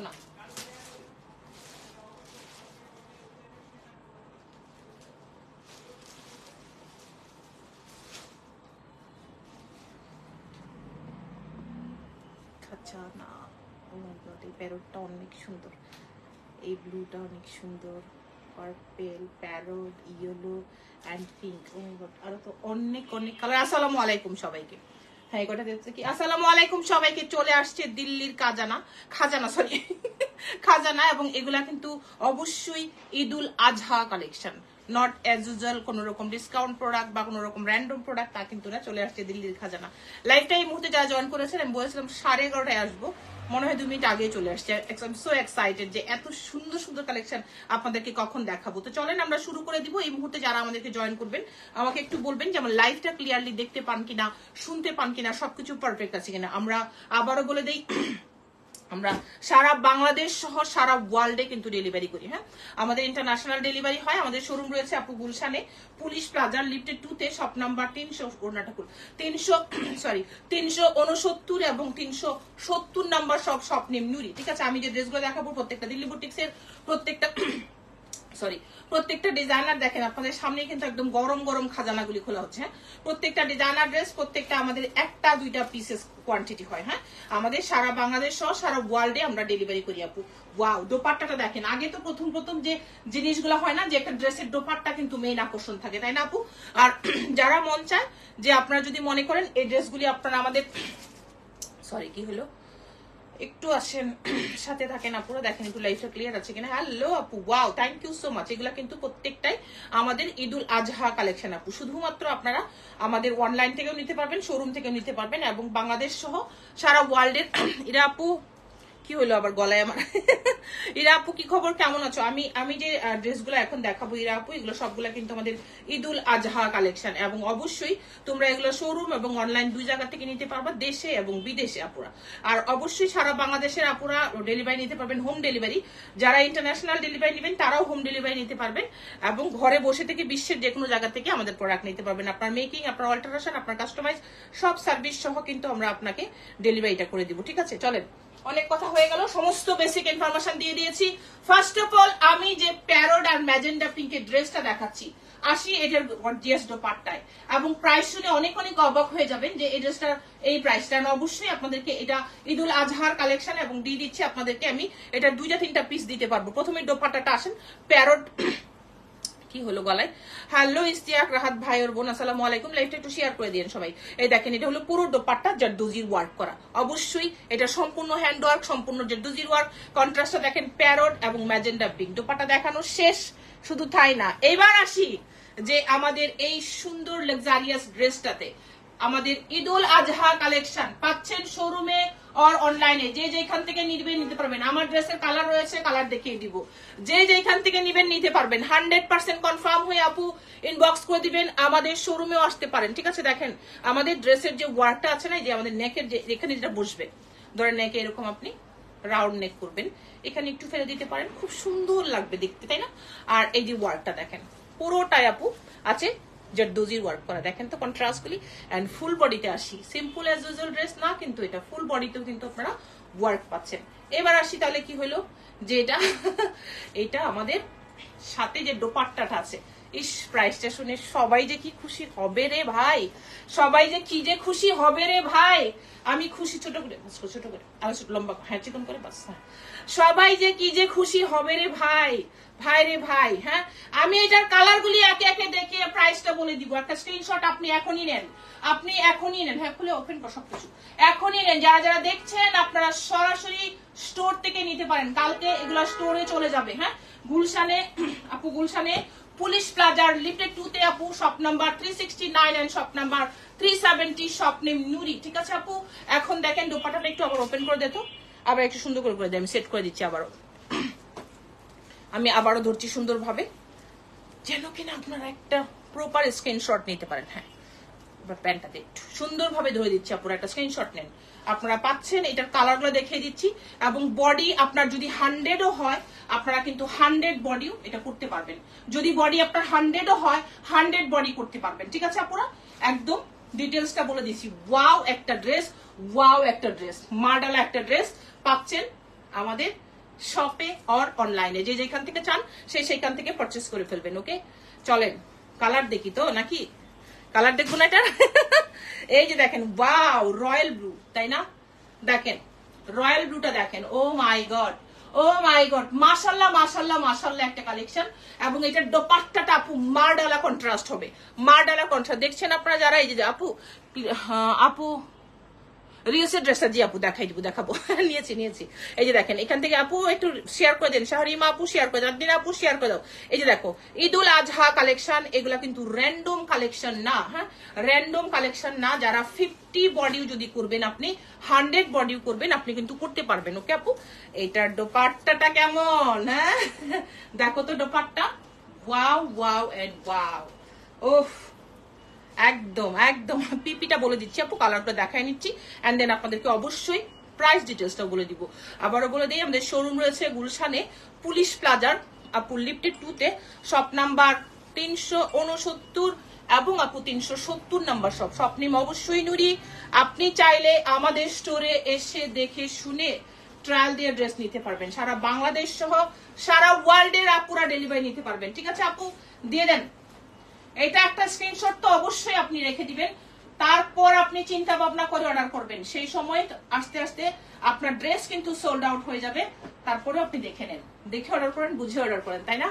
না। আচ্ছা না, এই প্যারোটটা অনেক সুন্দর, এই ব্লুটা অনেক সুন্দর, purple, parrot, yellow and pink. Oh my god, আরো তো অনেক অনেক কালার। আসসালামু আলাইকুম সবাইকে। হ্যাঁ, এটা দেখছে কি, আসসালামু আলাইকুম সবাইকে। চলে আসছে দিল্লির খাজানা সরি খাজানা, এবং এগুলা কিন্তু অবশ্যই Eidul Azha collection, not as usual কোনো রকম ডিসকাউন্ট প্রোডাক্ট বা কোনো রকম র্যান্ডম প্রোডাক্ট, তা কিন্তু না। চলে আসছে দিল্লির খাজানা। লাইভটা এই মুহূর্তে যারা জয়েন করেছেন, আমি বলেছিলাম 11:30টায় আসবো, মনে হয় 2 মিনিট আগেই চলে আসছে। আই এম সো এক্সাইটেড যে এত সুন্দর সুন্দর কালেকশন আপনাদেরকে কখন দেখাবো। তো চলেন আমরা শুরু করে দিব। এই মুহূর্তে যারা আমাদেরকে জয়েন করবেন, আমাকে একটু বলবেন যে আমার লাইভটা ক্লিয়ারলি দেখতে পান কিনা, শুনতে পান কিনা, সবকিছু পারফেক্ট আছে কিনা। আমরা আবারও বলে দেই, আমরা সারা বাংলাদেশ সহ সারা ওয়ার্ল্ডে কিন্তু ডেলিভারি করি। হ্যাঁ, আমাদের ইন্টারন্যাশনাল ডেলিভারি হয়। আমাদের শোরুম রয়েছে আপু গুলশানে, পুলিশ প্লাজার লিফটেড 2 তে, শপ নাম্বার 369 এবং 370 নাম্বার শপ নেম নুরি। ঠিক আছে, আমি যে ড্রেসগুলো দেখাবো প্রত্যেকটা দিল্লি বুটিক্সের প্রত্যেকটা ডিজাইনার দেখেন আপনাদের সামনে কিন্তু একদম গরম গরম খাজানাগুলি খোলা হচ্ছে। হ্যাঁ, প্রত্যেকটা ডিজাইনার ড্রেস, প্রত্যেকটা আমাদের 1-2 পিসেস কোয়ান্টিটি হয়। হ্যাঁ, আমাদের সারা বাংলাদেশ সহ সারা ওয়ার্ল্ডে আমরা ডেলিভারি করি আপু। ওয়াও, দোপাট্টাটা দেখেন। আগে তো প্রথম যে জিনিসগুলো হয় না, যে একটা ড্রেসের দোপাট্টা কিন্তু মেইন আকর্ষণ থাকে, তাই না আপু? আর যারা মন চায় যে আপনারা যদি মনে করেন এই ড্রেসগুলি আপনারা আমাদের কি হলো, একটু আসেন, সাথে থাকেন আপুরা, দেখেন একটু লাইফটা ক্লিয়ার আছে কিনা। হ্যালো আপু, wow, thank you so much. এগুলা কিন্তু প্রত্যেকটাই আমাদের ঈদুল আজহা কালেকশন আপু। শুধুমাত্র আপনারা আমাদের অনলাইন থেকেও নিতে পারবেন, শোরুম থেকেও নিতে পারবেন, এবং বাংলাদেশ সহ সারা ওয়ার্ল্ডের। এরা আপু কি হলো আবার গলায় আমার ইরা আপু কি খবর, কেমন আছো? আমি যে ড্রেসগুলো এখন দেখাবো ইরা আপু, এগুলো সবগুলা কিন্তু আমাদের ঈদুল আজহা কালেকশন, এবং অবশ্যই তোমরা এগুলো শোরুম এবং অনলাইন 2 জায়গা থেকে নিতে পারবা, দেশে এবং বিদেশে আপুরা। আর অবশ্যই সারা বাংলাদেশের আপুরা ডেলিভারি নিতে পারবেন, হোম ডেলিভারি। যারা ইন্টারন্যাশনাল ডেলিভারি নেবেন তারাও হোম ডেলিভারি নিতে পারবেন, এবং ঘরে বসে থেকে বিশ্বের যে কোনো জায়গা থেকে আমাদের প্রোডাক্ট নিতে পারবেন। আপনার মেকিং, আপনার অল্টারেশন, আপনার কাস্টমাইজ সব সার্ভিস সহ কিন্তু আমরা আপনাকে ডেলিভারিটা করে দিব। ঠিক আছে, চলেন, অনেক কথা হয়ে গেল, সমস্ত বেসিক ইনফরমেশন দিয়ে দিয়েছি। ফার্স্ট অফ অল আমি যে প্যারোড আর ম্যাজেন্ডা পিঙ্কের ড্রেসটা দেখাচ্ছি, আসি এটার গর্জিয়াস দোপাট্টায়, এবং প্রাইস শুনে অনেক অবাক হয়ে যাবেন যে এই ড্রেসটার এই প্রাইসটা। অবশ্যই আপনাদেরকে এটা ঈদুল আজহার কালেকশন, এবং দিয়ে দিচ্ছি আপনাদেরকে আমি এটা 2-3টা পিস দিতে পারবো। প্রথমে দোপাট্টাটা আসেন, প্যারোড কি হলো গলায়। হ্যালো ইস্তিয়াক, রাহাত ভাই ওর বোন, আসসালামু আলাইকুম। লাইভটা একটু শেয়ার করে দিন সবাই। এই দেখেন, এটা হলো পুরো দোপাট্টা জারদোজির ওয়ার্ক করা। অবশ্যই এটা সম্পূর্ণ হ্যান্ড ওয়ার্ক, সম্পূর্ণ জারদোজির ওয়ার্ক। কন্ট্রাস্টটা দেখেন, প্যারোট এবং ম্যাজেন্ডা পিঙ্ক। দোপাট্টা দেখানো শেষ, শুধু তাই না, এবার আসি যে আমাদের এই সুন্দর লাক্সারিয়াস ড্রেসটাতে আমাদের ঈদুল আজহা কালেকশন পাচ্ছেন শোরুমে আর অনলাইনে। যে যেখান থেকে নিতে পারবেন। আমার ড্রেসের কালার রয়েছে, কালার দেখিয়ে দিব। যে যেখান থেকে নিবেন নিতে পারবেন। 100% কনফার্ম হয়ে আপু ইনবক্স করে দিবেন, আমাদের শোরুমেও আসতে পারেন। ঠিক আছে, দেখেন আমাদের ড্রেসের যে ওয়ার্কটা আছে না, যে আমাদের নেকের যে এখানে যেটা বসবে, ধরেন নেকে এরকম আপনি রাউন্ড নেক করবেন, এখানে একটু ফেলে দিতে পারেন, খুব সুন্দর লাগবে দেখতে, তাই না? আর এই যে ওয়ার্কটা দেখেন, পুরোটাই আপু আছে জারদোজির ওয়ার্ক করা। দেখেন তো কন্ট্রাস্ট গুলি। এন্ড ফুল বডিতে আসি, সিম্পল অ্যাজ ইউজুয়াল ড্রেস না, কিন্তু এটা ফুল বডিতেও কিন্তু আপনারা ওয়ার্ক পাচ্ছেন। এবার আসি তাহলে কি হলো, যে এটা আমাদের সাথে যে দোপাট্টাটা আছে, ইস প্রাইসটা শুনে সবাই যে কি খুশি হবে রে ভাই, সবাই যে কি যে খুশি হবে রে ভাই। আমি খুশি ছোট করে আমি লম্বা, হ্যাঁ চিকন করে বাস, সবাই যে কি যে খুশি হবে রে ভাই, ভাই রে ভাই। হ্যাঁ, আমি এটার কালার গুলি একে একে দেখে প্রাইসটা বলে দিব। একটা স্ক্রিনশট আপনি এখনই নেন, হ্যাঁ খুলে ওপেন কর সবকিছু, এখনই নেন। যারা যারা দেখছেন আপনারা সরাসরি স্টোর থেকে নিতে পারেন, কালকে এগুলা স্টোরে চলে যাবে। হ্যাঁ, গুলশানে আপু, গুলশানে পুলিশ প্লাজার লিফটেড 2 তে আপু, shop number 369 and shop number 370, shop name Noori. ঠিক আছে আপু, এখন দেখেন দোপাট্টাটা একটু আবার ওপেন করে দিত, আবার একটু সুন্দর করে দিই, আমি সেট করে দিচ্ছি আবারও। আমি আবারও ধরছি সুন্দরভাবে, যেন কিনা আপনারা একটা প্রপার স্ক্রিনশট নিতে পারেন। হ্যাঁ, এবার প্যান্টটাতে একটু সুন্দরভাবে ধরে দিচ্ছি, আপনারা একটা স্ক্রিনশট নেন। আপনারা পাচ্ছেন, এটার কালারগুলো দেখিয়ে দিচ্ছি, এবং বডি আপনার যদি 100ও হয় আপনারা কিন্তু 100 বডিও এটা করতে পারবেন। যদি বডি আপনার 100ও হয় 100 বডি করতে পারবেন। ঠিক আছে আপুরা, একদম ডিটেলসটা বলে দিচ্ছি। ওয়াও একটা ড্রেস, ওয়াও একটা ড্রেস, মার্ডালা একটা ড্রেস পাচ্ছেন আমাদের শপে অর অনলাইনে, যে যেখান থেকে চান সেইখান থেকে পারচেস করে ফেলবেন। ওকে, চলেন কালার দেখি তো নাকি, কালার দেখবো না এটা। এই যে দেখেন, ওয়াও, রয়্যাল ব্লু, তাই না? দেখেন রয়্যাল ব্লুটা দেখেন, ও my god, O my god, মাশাল্লাহ মাশাল্লাহ মাশাল্লাহ একটা কালেকশন। এবং এটার দোপাট্টাটা আপু মারডালা কন্ট্রাস্ট হবে, মারডালা কন্ট্রাস্ট। দেখছেন আপনারা যারা, এই যে আপু আপু রিলসের ড্রেসটা, জি আপু দেখাই দিব, দেখাবো। নিয়েছি। এই যে দেখেন, এখান থেকে আপু একটু শেয়ার করে দেন, শাহরিমা আপু শেয়ার করে দাও, দিন আপু শেয়ার করে দাও। এই যে দেখো, ঈদুল আজহা কালেকশন, এগুলা কিন্তু র্যান্ডম কালেকশন না, হ্যাঁ, র্যান্ডম কালেকশন না। যারা 50 বডিও যদি করবেন, আপনি 100 বডিও করবেন, আপনি কিন্তু করতে পারবেন। ওকে আপু, এইটার দোপাট্টাটা কেমন, হ্যাঁ দেখো তো dupatta, wow wow and wow, ওফ, একদম একদম। পিপিটা বলে দিচ্ছি আপু, কালারটা দেখাই নিচ্ছি, এন্ড দেন আপনাদেরকে অবশ্যই প্রাইস ডিটেলসটা বলে দিব। আবারও বলে দিই, আমাদের শোরুম রয়েছে গুলশানে পুলিশ প্লাজার আপু লিফটেড 2-তে, শপ নাম্বার 369 এবং আপু 370 নাম্বার শপ নেম অবশ্যই নুরি। আপনি চাইলে আমাদের স্টোরে এসে দেখে শুনে ট্রায়াল দিয়ে ড্রেস নিতে পারবেন, সারা বাংলাদেশ সহ সারা ওয়ার্ল্ডের আপুরা ডেলিভারি নিতে পারবেন। ঠিক আছে আপু, দিয়ে দেন। এটা একটা স্ক্রিনশট তো অবশ্যই আপনি রেখে দিবেন, তারপর আপনি চিন্তা ভাবনা করে অর্ডার করবেন। সেই সময় আস্তে আস্তে আপনার ড্রেস কিন্তু সোল্ড আউট হয়ে যাবে, তারপরে আপনি দেখে নেন, দেখে অর্ডার করেন, বুঝে অর্ডার করেন, তাই না?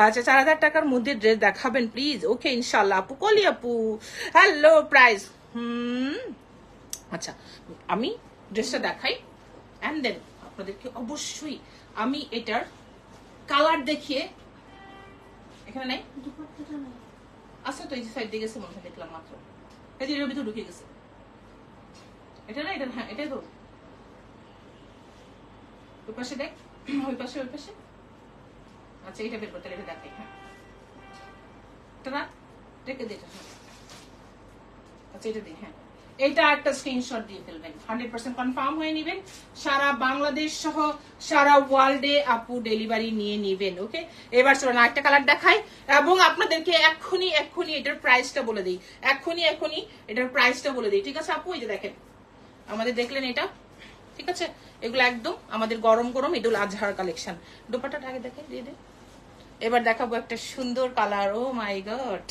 আচ্ছা, 4000 টাকার মধ্যে ড্রেস দেখাবেন প্লিজ। ওকে, ইনশাল্লাহ আপু। কলি আপু, হ্যালো, প্রাইস, আচ্ছা আমি ড্রেসটা দেখাই, এন্ড দেন আপনাদেরকে অবশ্যই আমি এটার কালার দেখিয়ে, এখানে নাই আচ্ছা, তো এই যে সাইড দিয়ে গেছে মনে হয়, দেখলাম মাত্র, এই যে এর ভিতরে ঢুকে গেছে, এটা না, এটা, হ্যাঁ এটাই তো, ওই পাশে দেখ, ওই পাশে আচ্ছা এটা বের করতে, এটা দেখাই, হ্যাঁ এটা না, রেখে দে, আচ্ছা এটা দিই, হ্যাঁ এটা একটা স্ক্রিনশট দিয়ে ফেলবেন, 100% কনফার্ম হয়ে নেবেন, সারা বাংলাদেশ সহ সারা ওয়ার্ল্ডে আপু ডেলিভারি নিয়ে নেবেন। ওকে, এবার চলুন আরেকটা কালার দেখাই, এবং আপনাদেরকে এক্ষুনি এটার প্রাইসটা বলে দিই, এক্ষুনি এটার প্রাইসটা বলে দিই। ঠিক আছে আপু, এই যে দেখেন, আমাদের দেখলেন এটা, ঠিক আছে, এগুলো একদম আমাদের গরম গরম ঈদুল আজহার কালেকশন। দোপাট্টাটা আগে দেখেন, দিয়ে দে। এবার দেখাবো একটা সুন্দর কালার, ও মাই গড,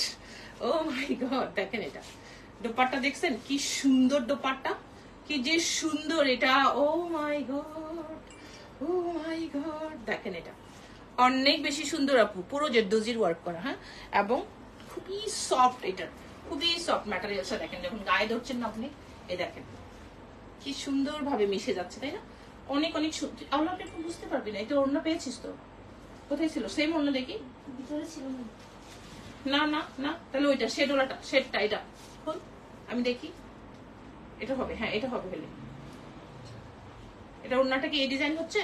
দেখেন এটা দোপাট্টা, দেখছেন কি সুন্দর দোপাট্টা, কি যে সুন্দর এটা, ও মাই গড, দেখেন এটা অনেক বেশি সুন্দর আপু, পুরো জেরদোজির ওয়ার্ক করা, হ্যাঁ, এবং খুবই সফট, এটা খুবই সফট ম্যাটেরিয়ালসটা দেখেন, যখন গায়ে ধরছেন না আপনি, এই দেখেন কি সুন্দর ভাবে মিশে যাচ্ছে, তাই না? অনেক আল্লাহ, আপনি বুঝতে পারবি না, এটা অন্য পেয়েছিস তো, কোথায় ছিল সেম অন্য, দেখি ভিতরে ছিল না, তাহলে ওইটা শেডটা এটা আমি দেখি, এটা হবে, হ্যাঁ এটা হবে, হলে এটা ওড়নাটা কি এই ডিজাইন হচ্ছে,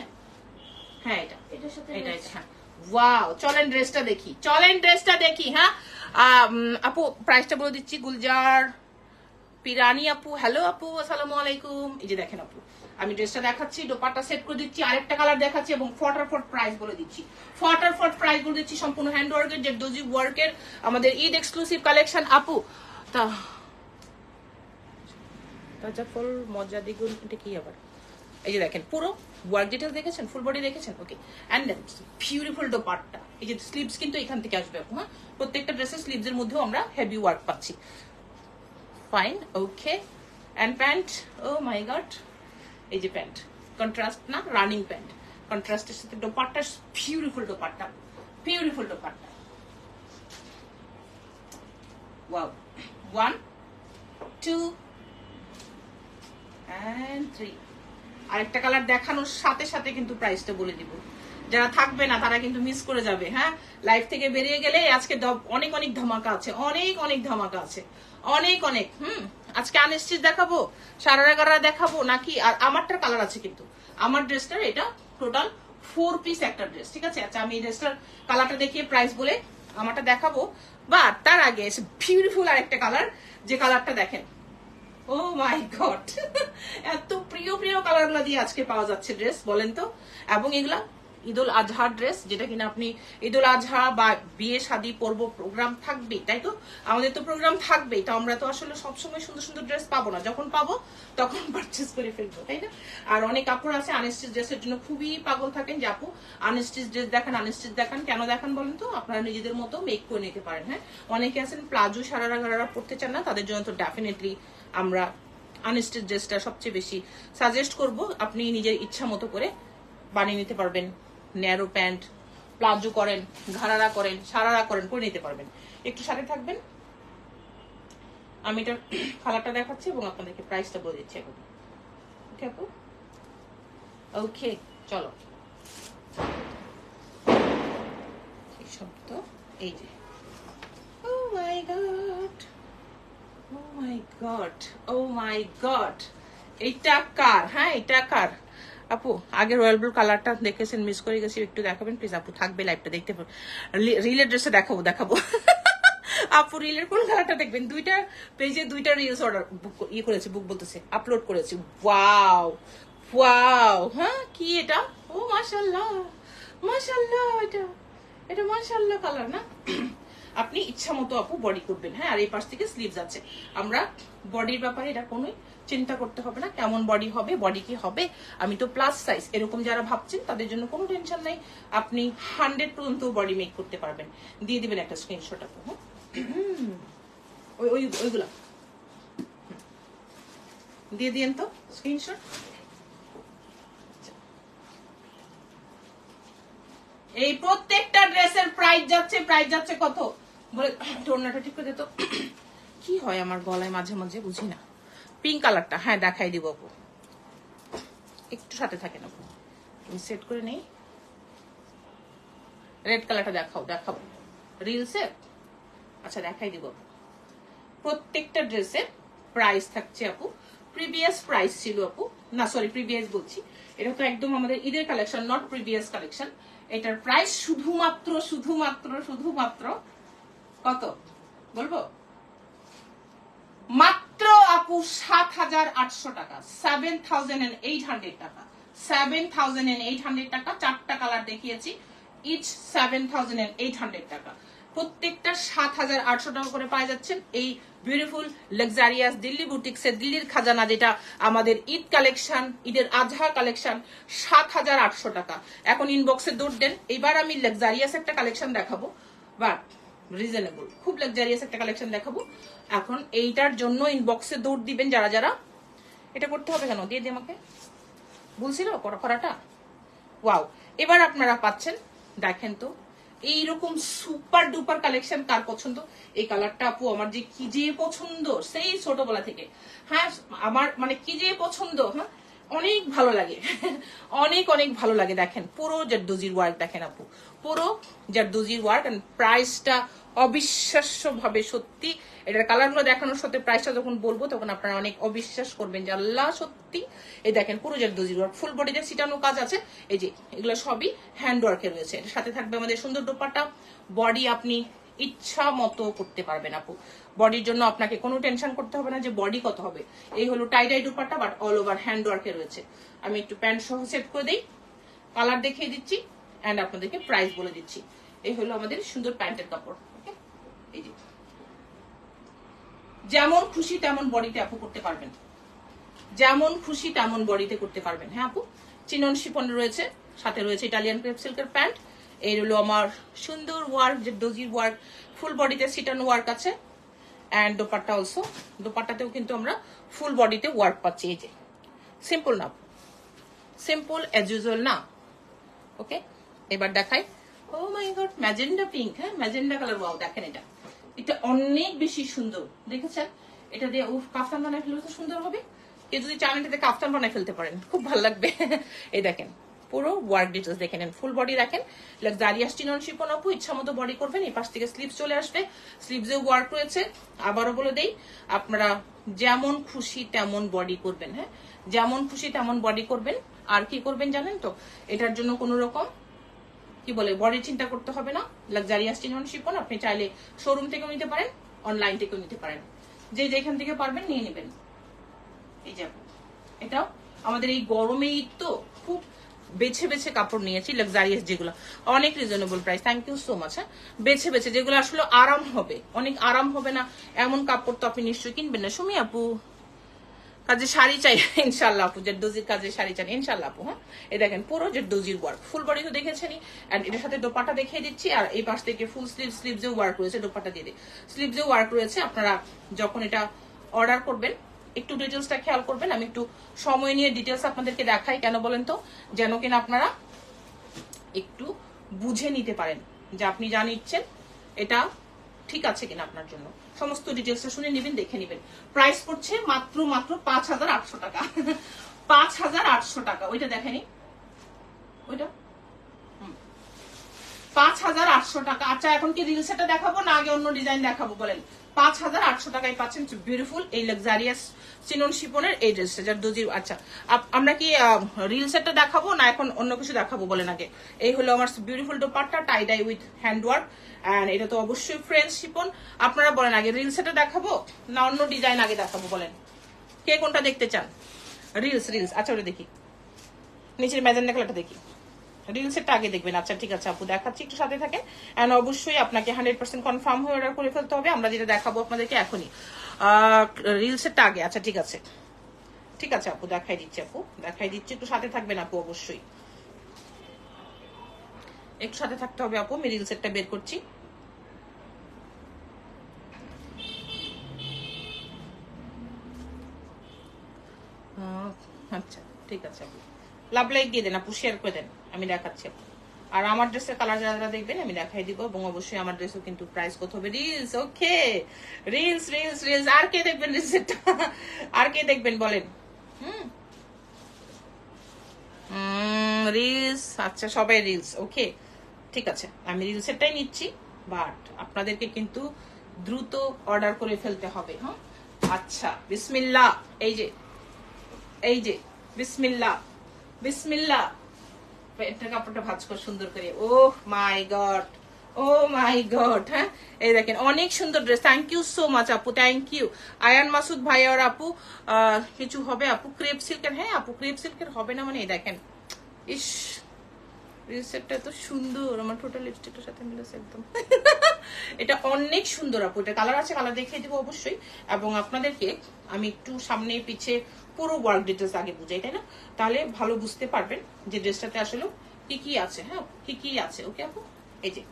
হ্যাঁ এটার সাথে এটা, হ্যাঁ ওয়াও। চলেন ড্রেসটা দেখি, হ্যাঁ আপু প্রাইসটা বলে দিচ্ছি। গুলজার পিরানি আপু, হ্যালো আপু, আসসালামু আলাইকুম। এই যে দেখেন আপু, আমি ড্রেসটা দেখাচ্ছি, দোপাট্টা সেট করে দিচ্ছি, আরেকটা কালার দেখাচ্ছি, এবং ফটাফট প্রাইস বলে দিচ্ছি, সম্পূর্ণ হ্যান্ড ওয়ার্কের, জেরদোজি ওয়ার্কের আমাদের ঈদ এক্সক্লুসিভ কালেকশন আপু। তা তাজাফল মজা দ্বিগুণ, এটা কি আবার, এই যে দেখেন পুরো ওয়ার্ক ডিটেইলস দেখেছেন, ফুল বডি দেখেছেন, ওকে, এন্ড দেন বিউটিফুল দোপাট্টা, এই যে স্লিভস কিন্তু এখান থেকে আসবে আপু, হ্যাঁ প্রত্যেকটা ড্রেসের স্লিভস এর মধ্যেও আমরা হেভি ওয়ার্ক পাচ্ছি, fine, okay, and pant, oh my god, এই যে প্যান্ট কন্ট্রাস্ট না, রানিং প্যান্ট কন্ট্রাস্টের সাথে dupatta, beautiful dupatta, wow, 1 2 and 3, আরেকটা কালার দেখানোর সাথে সাথে কিন্তু প্রাইসটা বলে দিব, যারা থাকবে না তারা কিন্তু মিস করে যাবে, হ্যাঁ লাইভ থেকে বেরিয়ে গেলে। আজকে অনেক ধামাকা আছে, অনেক ধামাকা আছে, অনেক আজকে আনস্টিচ দেখাবো, সারারা দেখাবো নাকি, আর আমারটার কালার আছে কিন্তু, আমার ড্রেসটার এটা টোটাল 4 পিস একটা ড্রেস, ঠিক আছে। আচ্ছা আমি এই ড্রেসটার কালারটা দেখিয়ে প্রাইস বলে আমারটা দেখাবো, বা তার আগে বিউটিফুল আরেকটা কালার, যে কালারটা দেখেন, ও মাই গড, এত প্রিয় কালারগুলো দিয়ে আজকে পাওয়া যাচ্ছে ড্রেস, বলেন তো, এবং এগুলা ঈদুল আজহা ড্রেস, যেটা কিনা আপনি ঈদুল আজহা বা বিয়ে শাদী পর্ব প্রোগ্রাম থাকবেই, তাই তো আমাদের তো প্রোগ্রাম থাকবেই, তো আমরা তো আসলে সবসময় সুন্দর সুন্দর ড্রেস পাবো না, যখন পাবো তখন পারচেস করে ফেলবো, তাই না? আর অনেক কাপড় আছে আনস্টিচ ড্রেসের জন্য খুবই পাগল থাকেন যে আপু আনস্টিচ ড্রেস দেখান, আনস্টিচ দেখান। কেন দেখান বলেন তো? আপনারা নিজেদের মতো মেক করে নিতে পারেন। হ্যাঁ, অনেকে আছেন প্লাজো সারারা গারারা পড়তে চান না, তাদের জন্য তো ডেফিনেটলি আমরা আনস্টিচ ড্রেসটা সবচেয়ে বেশি সাজেস্ট করব। আপনি নিজের ইচ্ছা মতো করে বানিয়ে নিতে পারবেন, ন্যারো প্যান্ট, প্লাজো করেন, ঘাড়ারা করেন, সারারা করেন, করে নিতে পারবেন। একটু সাথে থাকবেন, আমি এটার কালারটা দেখাচ্ছি এবং আপনাদেরকে প্রাইসটা বলে দিচ্ছি এখন। ওকে আপু, ওকে চলো। এই শব্দ, এই যে ও my god, O my god, O my god, এইটা কার? হ্যাঁ এটা কার আপু? আগে রয়্যাল ব্লু কালারটা দেখেছেন, মিস করে গেছি, একটু দেখাবেন প্লিজ আপু? থাকবে লাইভটা দেখতে পারবেন, রিলের ড্রেসে দেখাবো দেখাবো আপু রিলের কোন কালারটা দেখবেন? দুইটা পেজে দুইটা রিলস অর্ডার করেছি, বুক বলতেছে আপলোড করেছি। ওয়াও ওয়াও, হ্যাঁ কি এটা? ও মাশাআল্লাহ মাশাআল্লাহ, এটা এটা মাশাআল্লাহ কালার না? আপনি ইচ্ছা মতো আপু বডি করবেন। হ্যাঁ, আর এই পাশ থেকে স্লিভস আছে। আমরা বডির ব্যাপারে এটা কোনোই চিন্তা করতে হবে না, কেমন বডি হবে, বডি কি হবে, আমি তো প্লাস সাইজ, এরকম যারা ভাবছেন তাদের জন্য কোনো টেনশন নাই। আপনি 100 পর্যন্ত বডি মেক করতে পারবেন। দিয়ে দিবেন একটা স্ক্রিনশট আপু। হ্যাঁ, ওইগুলা দিয়ে দিয়েন তো স্ক্রিনশট। এই প্রত্যেকটা ড্রেসের প্রাইস যাচ্ছে কত বলে? টোনাটা ঠিক করে দিত। কি হয় আমার গলায় মাঝে মাঝে বুঝি না। পিঙ্ক কালারটা, হ্যাঁ দেখাই দিব আপু, একটু সাথে থাকেন আপু, আমি সেট করে নেই। রেড কালারটা দেখাবো রিলসে। আচ্ছা দেখাই দিব। প্রত্যেকটা ড্রেসের প্রাইস থাকছে আপু, প্রিভিয়াস প্রাইস ছিল আপু, না সরি প্রিভিয়াস বলছি, এটা তো একদম আমাদের ঈদের কালেকশন, নট প্রিভিয়াস কালেকশন। এটার প্রাইস শুধুমাত্র শুধুমাত্র শুধুমাত্র কত বলবো? মাত্র আপু 7,800 টাকা, 7,800 টাকা, 7,800 টাকা। 4টা কালার দেখিয়েছি, ইচ 7,800 টাকা। প্রত্যেকটা 7,800 টাকা করে পাওয়া যাচ্ছেন এই বিউটিফুল লাক্সারিয়াস দিল্লি বুটিক্সের দিল্লির খাজানা, যেটা আমাদের ঈদ কালেকশন, ঈদের আজহা কালেকশন, 7,800 টাকা। এখন ইনবক্সে দৌড় দেন। এবার আমি লাক্সারিয়াস একটা কালেকশন দেখাবো, বাট রিজনেবল, খুব লাক্সারিয়াস একটা কালেকশন দেখাবো। এখন এইটার জন্য ইনবক্সে দৌড় দিবেন যারা যারা। এটা করতে হবে কেন? দিয়ে আমাকে বলছিল করাটা। ওয়াও, এবার আপনারা পাচ্ছেন, দেখেন তো এইরকম সুপার ডুপার কালেকশন। কার পছন্দ এই কালারটা আপু? আমার যে কি যে পছন্দ সেই ছোটবেলা থেকে। হ্যাঁ আমার মানে কি যে পছন্দ, হ্যাঁ অনেক ভালো লাগে অনেক অনেক ভালো লাগে। দেখেন পুরো জারদোজির ওয়ার্ক, দেখেন আপু পুরো জারদোজির ওয়ার্ক, এন্ড প্রাইসটা অবিশ্বাস্য ভাবে সত্যি। এটার কালারগুলো দেখানোর সাথে প্রাইসটা যখন বলবো তখন আপনারা অনেক অবিশ্বাস করবেন যে আল্লাহ সত্যি। এই দেখেন পুরো জারদোজির ওয়ার্ক, ফুল বডিতে ছিটানো কাজ আছে। এই যে এগুলো সবই হ্যান্ড ওয়ার্কে রয়েছে। এর সাথে থাকবে আমাদের সুন্দর দোপাট্টা। বডি আপনি ইচ্ছা মতো করতে পারবেন আপু। বডির জন্য আপনাকে কোনো টেনশন করতে হবে না যে বডি কত হবে। এই হলো tie dye dupatta, but all over hand ওয়ার্কে রয়েছে। আমি একটু প্যান্ট সহ সেট করে দিই, কালার দেখিয়ে দিচ্ছি এন্ড আপনাদেরকে প্রাইস বলে দিচ্ছি। এই হলো আমাদের সুন্দর প্যান্টের কাপড়। ওকে, এই যে যেমন খুশি তেমন বডিতে আপু করতে পারবেন, যেমন খুশি তেমন বডিতে করতে পারবেন। হ্যাঁ আপু, চিনন শিফন রয়েছে, সাথে রয়েছে ইটালিয়ান ক্রেপ সিল্কের প্যান্ট। এই হলো আমার সুন্দর ওয়ার্ক, যে ডোজির ওয়ার্ক, ফুল বডিতে সিটানো ওয়ার্ক আছে। অ্যান্ড দোপাট্টা অলসো, দোপাট্টাতেও কিন্তু আমরা ফুল বডিতে ওয়ার্ক পাচ্ছি। এই যে সিম্পল না, সিম্পল অ্যাজ ইউজুয়াল না। ওকে, এবার দেখাই। ও মাই গড, ম্যাজেন্ডা পিঙ্ক। হ্যাঁ ম্যাজেন্ডা কালার, ওয়াও দেখেন এটা, এটা অনেক বেশি সুন্দর। দেখেছেন এটা দিয়ে কাফতান বানায় ফেললে তো সুন্দর হবে। কেউ যদি চান এটাতে কাফতান বানায় ফেলতে পারেন, খুব ভালো লাগবে। এই দেখেন পুরো ওয়ার্ক ডিটেলস দেখে নেন। ফুল বডি রাখেন, লাক্সারিয়াস চিনন শিফন আপু, ইচ্ছা মতো বডি করবেন। এই পাশ থেকে স্লিভস চলে আসবে, স্লিভসেও ওয়ার্ক রয়েছে। আবারও বলে দেই, আপনারা যেমন খুশি তেমন বডি করবেন। হ্যাঁ যেমন খুশি তেমন বডি করবেন। আর কি করবেন জানেন তো? এটার জন্য কোনো রকম কি বলে বডি চিন্তা করতে হবে না। লাক্সারিয়াস চিনন শিফন আপনি চাইলে শোরুম থেকেও নিতে পারেন, অনলাইন থেকেও নিতে পারেন, যে যেখান থেকে পারবেন নিয়ে নেবেন। এই যে এটাও আমাদের এই গরমে ঈদ তো খুব বেছে বেছে কাপড় নিয়েছি লাক্সারিয়াস যেগুলো, অনেক reasonable price. Thank you so much. হ্যাঁ, বেছে বেছে যেগুলো আসলে আরাম হবে, অনেক আরাম হবে না এমন কাপড় তো আপনি নিশ্চয়ই কিনবেন না। সুমি আপু কাজে শাড়ি চাই ইনশাল্লাহ আপু, জেরদোজির কাজে শাড়ি চান ইনশাল্লাহ আপু। হ্যাঁ, এই দেখেন পুরো জেরদোজির ওয়ার্ক, ফুল বডি তো দেখেছেনই, এন্ড এটার সাথে দোপাট্টা দেখিয়ে দিচ্ছি। আর এই পাশ থেকে ফুল স্লিভসেও ওয়ার্ক রয়েছে, দোপাট্টা দিয়ে স্লিভসেও ওয়ার্ক রয়েছে। আপনারা যখন এটা অর্ডার করবেন একটু ডিটেলসটা খেয়াল করবেন। আমি একটু সময় নিয়ে ডিটেলস আপনাদেরকে দেখাই, কেন বলেন তো, যেন কিনা আপনারা একটু বুঝে নিতে পারেন যে আপনি যা নিচ্ছেন এটা ঠিক আছে কিনা আপনার জন্য। সমস্ত ডিটেলসটা শুনে নেবেন, দেখে নেবেন। প্রাইস পড়ছে মাত্র 5,800 টাকা। 5,800 টাকা। ওইটা দেখেনি, ওইটা 5,800 টাকা। আচ্ছা এখন কি রিল সেটটা দেখাবো না আগে অন্য ডিজাইন দেখাবো বলেন? 5,800 টাকায় পাচ্ছেন বিউটিফুল এই লাক্সারিয়াস চিনন শিপনের এই ড্রেসটা জারদোজি। আচ্ছা আমরা কি রিল সেটটা দেখাবো না এখন অন্য কিছু দেখাবো বলেন আগে? এই হলো আমার beautiful dupatta, tie dye with hand work, and এটা তো অবশ্যই ফ্রেঞ্চ শিপন। আপনারা বলেন আগে রিল সেটটা দেখাবো না অন্য ডিজাইন আগে দেখাবো বলেন? কে কোনটা দেখতে চান? রিলস। আচ্ছা ওটা দেখি, নিচের ম্যাজেন্ডা কালারটা দেখি। রিলসেরটা আগে দেখবেন। আচ্ছা ঠিক আছে আপু, দেখাচ্ছি, একটু সাথে থাকেন। এন্ড অবশ্যই আপনাকে 100% কনফার্ম হয়ে অর্ডার করে ফেলতে হবে। আমরা যেটা দেখাবো আপনাদেরকে এখনই, রিলসেরটা আগে। আচ্ছা ঠিক আছে আপু, দেখাই দিচ্ছি একটু সাথে থাকবেন আপু, অবশ্যই একটু সাথে থাকতে হবে আপু। আমি রিলসেরটা বের করছি। আচ্ছা ঠিক আছে আপু, লাভ লাইক দিয়ে দেন আপু, শেয়ার করে দেন, আমি দেখাচ্ছি আপু। আর আমার ড্রেসের কালার যারা দেখবেন আমি দেখাই দিব, এবং অবশ্যই আমার ড্রেসও কিন্তু প্রাইস কত হবে। রিলস, ওকে, রিলস। আর কে দেখবেন রিলসেরটা? আর কে দেখবেন বলেন? রিলস। আচ্ছা সবাই রিলস, ওকে ঠিক আছে, আমি রিলসেরটাই নিচ্ছি। বাট আপনাদেরকে কিন্তু দ্রুত অর্ডার করে ফেলতে হবে। হ্যাঁ আচ্ছা, বিসমিল্লাহ। এই যে বিসমিল্লাহ। এটা কাপড়টা ভাঁজ কর সুন্দর করে। Oh my god. হ্যাঁ এই দেখেন অনেক সুন্দর dress. Thank you so much আপু, থ্যাংক ইউ। আয়ান মাসুদ ভাই আর আপু কিছু হবে আপু ক্রেপ সিল্কের? হ্যাঁ আপু ক্রেপ সিল্কের হবে না মানে? এই দেখেন, ইস রিসেপ্টটা এত সুন্দর, আমার টোটাল লিপস্টিকের সাথে মিলেছে একদম। এটা অনেক সুন্দর আপু, এটা কালার আছে, কালার দেখিয়ে দিব অবশ্যই। এবং আপনাদেরকে আমি একটু সামনে পিছে পুরো ওয়ার্ক ডিটেলস আগে বুঝাই, তাই না? তাহলে ভালো বুঝতে পারবেন যে ড্রেসটাতে আসলে কি আছে। হ্যাঁ কি আছে, ওকে আপু। এই যে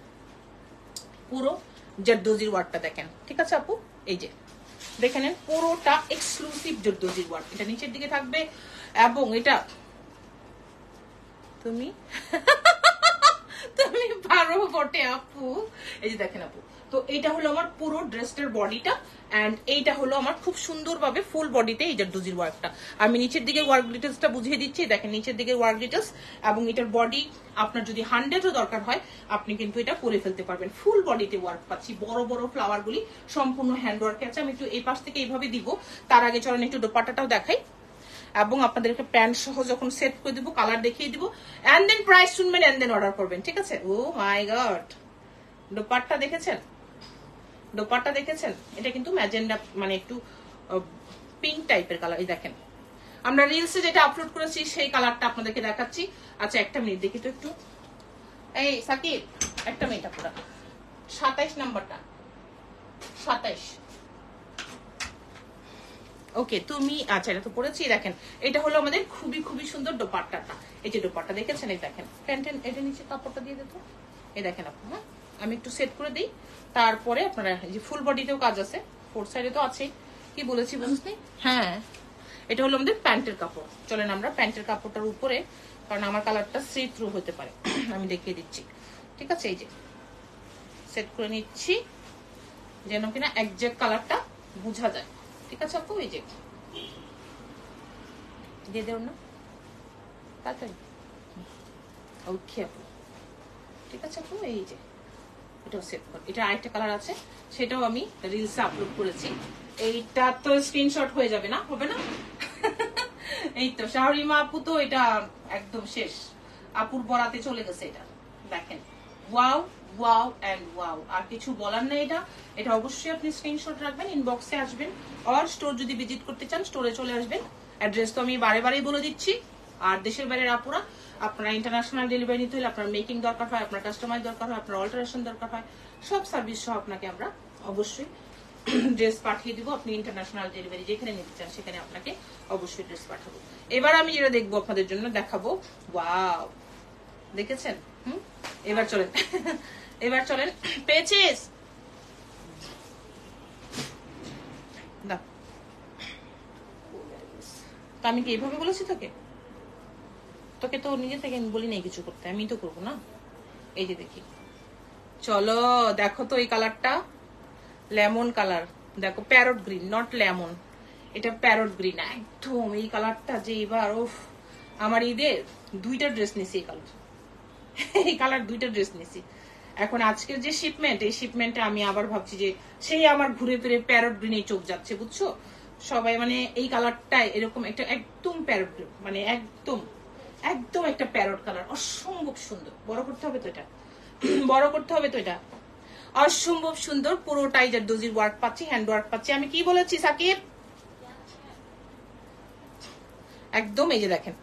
পুরো জারদোজির ওয়ার্কটা দেখেন, ঠিক আছে আপু? এই যে দেখে নেন, পুরোটা এক্সক্লুসিভ জারদোজির ওয়ার্ক। এটা নিচের দিকে থাকবে এবং এটা তুমি পারো বটে আপু। এই যে দেখেন আপু, তো এইটা হলো আমার পুরো ড্রেসটার বডিটা, এন্ড এইটা হলো আমার খুব সুন্দরভাবে ফুল বডিতে এই জারদোজির ওয়ার্কটা। আমি নিচের দিকে ওয়ার্ক ডিটেলসটা বুঝিয়ে দিচ্ছি, দেখেন নিচের দিকে ওয়ার্ক ডিটেলস। এবং এটার বডি আপনার যদি 100ও দরকার হয় আপনি কিন্তু এটা করে ফেলতে পারবেন। ফুল বডিতে ওয়ার্ক পাচ্ছি, বড় বড় ফ্লাওয়ার গুলি সম্পূর্ণ হ্যান্ড ওয়ার্কে আছে। আমি একটু এই পাশ থেকে এইভাবে দিব, তার আগে চলেন একটু দোপাট্টাটাও দেখাই, এবং আপনাদেরকে প্যান্ট সহ যখন সেট করে দিব কালার দেখিয়ে দিব, এন্ড দেন প্রাইস শুনবেন, এন্ড দেন অর্ডার করবেন, ঠিক আছে? ও মাই গড, দোপাট্টা দেখেছেন? এটা কিন্তু ম্যাজেন্ডা মানে একটু পিঙ্ক টাইপের কালার। এই দেখেন আমরা রিলসে যেটা আপলোড করেছি সেই কালারটা আপনাদেরকে দেখাচ্ছি। আচ্ছা একটা মিনিট দেখি তো একটু, এই সাকিব একটা মিনিট, আপনারা 27 নাম্বারটা 27, ওকে তুমি। আচ্ছা এটা তো পড়েছি। দেখেন এটা হলো আমাদের খুবই সুন্দর দোপাট্টাটা। এই যে দোপাট্টা দেখেছেন, এই দেখেন প্যান্টেন, এটা নিচে কাপড়টা দিয়ে দিত। এই দেখেন আপু, হ্যাঁ আমি একটু সেট করে দিই, তারপরে আপনারা এই যে ফুল বডিতেও কাজ আছে, ফোর সাইডে তো আছেই। কি বলেছি বুঝতে? হ্যাঁ এটা হলো আমাদের প্যান্টের কাপড়। চলেন আমরা প্যান্টের কাপড়টার উপরে, কারণ আমার কালারটা সি থ্রু হতে পারে, আমি দেখিয়ে দিচ্ছি, ঠিক আছে? এই যে সেট করে নিচ্ছি যেন কিনা একজ্যাক্ট কালারটা বোঝা যায়, ঠিক আছে আপু? এই যে দিয়ে দেও না তাড়াতাড়ি, ওকে আপু, ঠিক আছে আপু? এই যে এটাও সেট কর। এটা আরেকটা কালার আছে, সেটাও আমি রিলসে আপলোড করেছি। এইটা তো স্ক্রিনশট হয়ে যাবে না? হবে না? এই তো শাহরিমা আপু, তো এটা একদম শেষ, আপুর বরাতে চলে গেছে। এটা দেখেন, ওয়াও ওয়াও এন্ড ওয়াও, আর কিছু বলার নেই। এটা অবশ্যই আপনি স্ক্রিনশট রাখবেন, ইনবক্সে আসবেন, আর স্টোর যদি ভিজিট করতে চান স্টোরে চলে আসবেন। অ্যাড্রেস তো আমি বারে বলে দিচ্ছি, আর দেশের বাইরের আপুরা আপনার ইন্টারন্যাশনাল ডেলিভারি নিতে হলে আপনার মেকিং দরকার হয়, আপনার কাস্টমাইজ দরকার হয়, আপনার অল্টারেশন দরকার হয়, সব সার্ভিস সহ আপনাকে আমরা অবশ্যই ড্রেস পাঠিয়ে দিব। আপনি ইন্টারন্যাশনাল ডেলিভারি যেখানে নিতে চান সেখানে আপনাকে অবশ্যই ড্রেস পাঠাবো। এবার আমি যেটা দেখবো আপনাদের জন্য দেখাবো, ওয়াও দেখেছেন? এবার চলেন পেয়েছিস আমি কি এইভাবে বলেছি তোকে তো নিজে থেকে বলি নাই কিছু করতে, আমি তো করবো না। এই যে দেখি, চলো দেখো তো এই কালারটা, লেমন কালার, দেখো প্যারট গ্রিন, নট লেমন, এটা প্যারট গ্রিন একদম। এই কালারটা যে এবার আমার ঈদের 2টা ড্রেস নিছি এই কালার 2টা ড্রেস নিছি। এখন আজকের যে শিপমেন্ট, এই শিপমেন্টে আমি আবার ভাবছি যে সেই আমার ঘুরে ফিরে প্যারট গ্রিনে চোখ যাচ্ছে, বুঝছো সবাই? মানে এই কালারটা এরকম একটা একদম প্যারট গ্রিন, মানে একদম একদম একটা প্যারট কালার, অসম্ভব সুন্দর। বড় করতে হবে তো এটা, অসম্ভব সুন্দর। পুরোটাই জারদোজির ওয়ার্ক পাচ্ছি, হ্যান্ড ওয়ার্ক পাচ্ছি। আমি কি বলেছি সাকিব? একদম এই যে দেখেন,